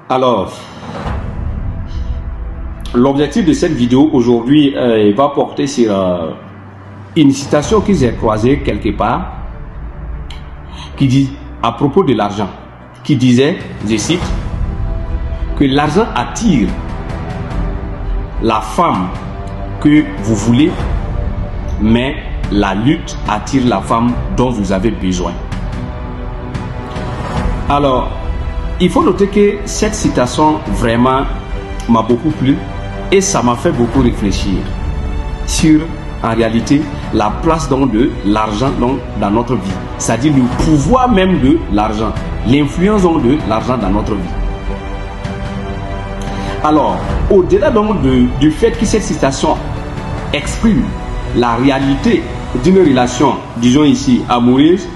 Alors, l'objectif de cette vidéo aujourd'hui va porter sur une citation que j'ai croisée quelque part qui dit à propos de l'argent, qui disait, je cite, que l'argent attire la femme que vous voulez, mais la lutte attire la femme dont vous avez besoin. Alors, il faut noter que cette citation vraiment m'a beaucoup plu et ça m'a fait beaucoup réfléchir sur, en réalité, la place donc de l'argent dans notre vie. C'est-à-dire le pouvoir même de l'argent, l'influence donc de l'argent dans notre vie. Alors, au-delà donc du fait que cette citation exprime la réalité d'une relation, disons ici, amoureuse,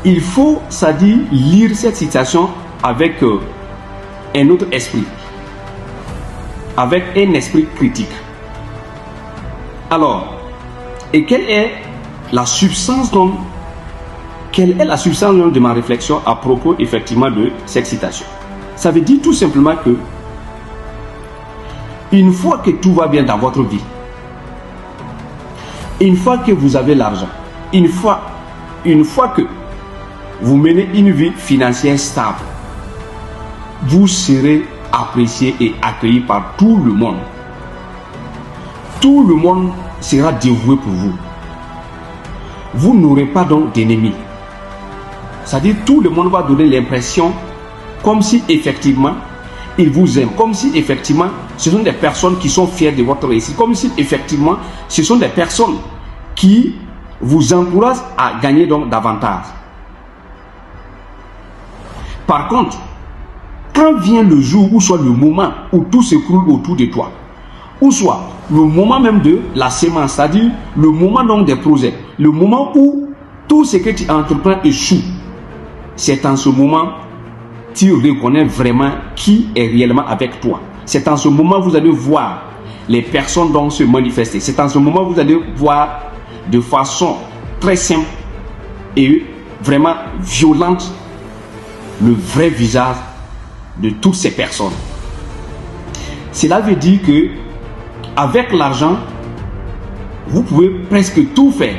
il faut, c'est-à-dire, lire cette citation avec un autre esprit, avec un esprit critique. Alors, et quelle est la substance de ma réflexion à propos effectivement de cette citation? Ça veut dire tout simplement que une fois que tout va bien dans votre vie, une fois que vous avez l'argent, une fois que vous menez une vie financière stable, vous serez apprécié et accueilli par tout le monde. Tout le monde sera dévoué pour vous. Vous n'aurez pas donc d'ennemis. C'est-à-dire tout le monde va donner l'impression comme si effectivement ils vous aiment, comme si effectivement ce sont des personnes qui sont fières de votre réussite, comme si effectivement ce sont des personnes qui vous encouragent à gagner donc davantage. Par contre, quand vient le jour ou soit le moment où tout s'écroule autour de toi, ou soit le moment même de la sémence, c'est-à-dire le moment donc des projets, le moment où tout ce que tu entreprends échoue, c'est en ce moment tu reconnais vraiment qui est réellement avec toi. C'est en ce moment que vous allez voir les personnes donc se manifester. C'est en ce moment que vous allez voir de façon très simple et vraiment violente le vrai visage de toutes ces personnes. Cela veut dire que avec l'argent, vous pouvez presque tout faire.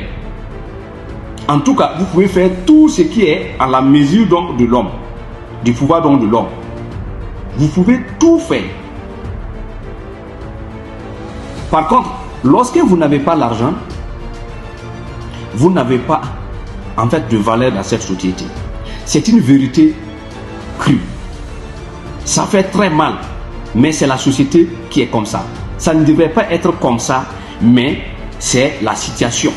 En tout cas, vous pouvez faire tout ce qui est à la mesure donc de l'homme, du pouvoir donc de l'homme. Vous pouvez tout faire. Par contre, lorsque vous n'avez pas l'argent, vous n'avez pas en fait de valeur dans cette société. C'est une vérité crue. Ça fait très mal, mais c'est la société qui est comme ça. Ça ne devrait pas être comme ça, mais c'est la situation.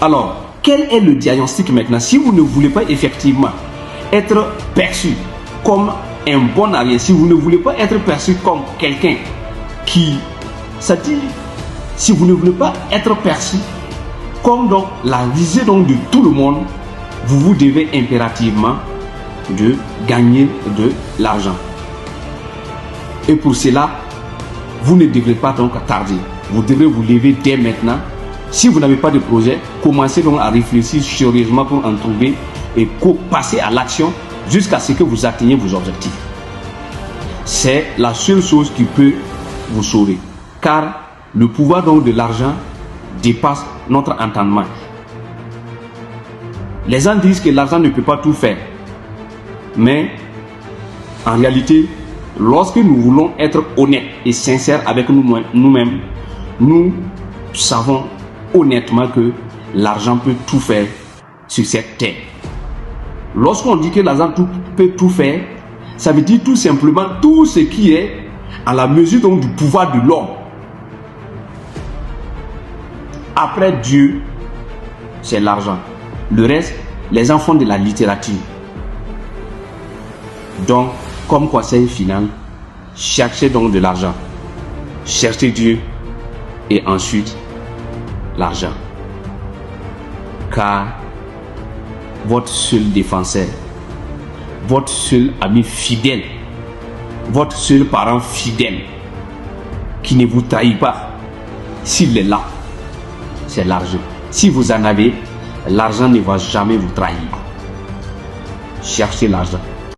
Alors, quel est le diagnostic maintenant? Si vous ne voulez pas effectivement être perçu comme un bon arrière, si vous ne voulez pas être perçu comme quelqu'un qui, c'est-à-dire, si vous ne voulez pas être perçu comme donc la risée donc de tout le monde, vous devez impérativement de gagner de l'argent. Et pour cela, vous ne devrez pas donc tarder. Vous devrez vous lever dès maintenant. Si vous n'avez pas de projet, commencez donc à réfléchir sérieusement pour en trouver et passer à l'action jusqu'à ce que vous atteigniez vos objectifs. C'est la seule chose qui peut vous sauver. Car le pouvoir donc de l'argent dépasse notre entendement. Les gens disent que l'argent ne peut pas tout faire. Mais en réalité, lorsque nous voulons être honnêtes et sincères avec nous-mêmes, nous savons honnêtement que l'argent peut tout faire sur cette terre. Lorsqu'on dit que l'argent peut tout faire, ça veut dire tout simplement tout ce qui est à la mesure donc du pouvoir de l'homme. Après Dieu, c'est l'argent. Le reste, les gens font de la littérature. Donc, comme conseil final, cherchez donc de l'argent. Cherchez Dieu et ensuite l'argent. Car votre seul défenseur, votre seul ami fidèle, votre seul parent fidèle qui ne vous trahit pas, s'il est là, c'est l'argent. Si vous en avez, l'argent ne va jamais vous trahir. Cherchez l'argent.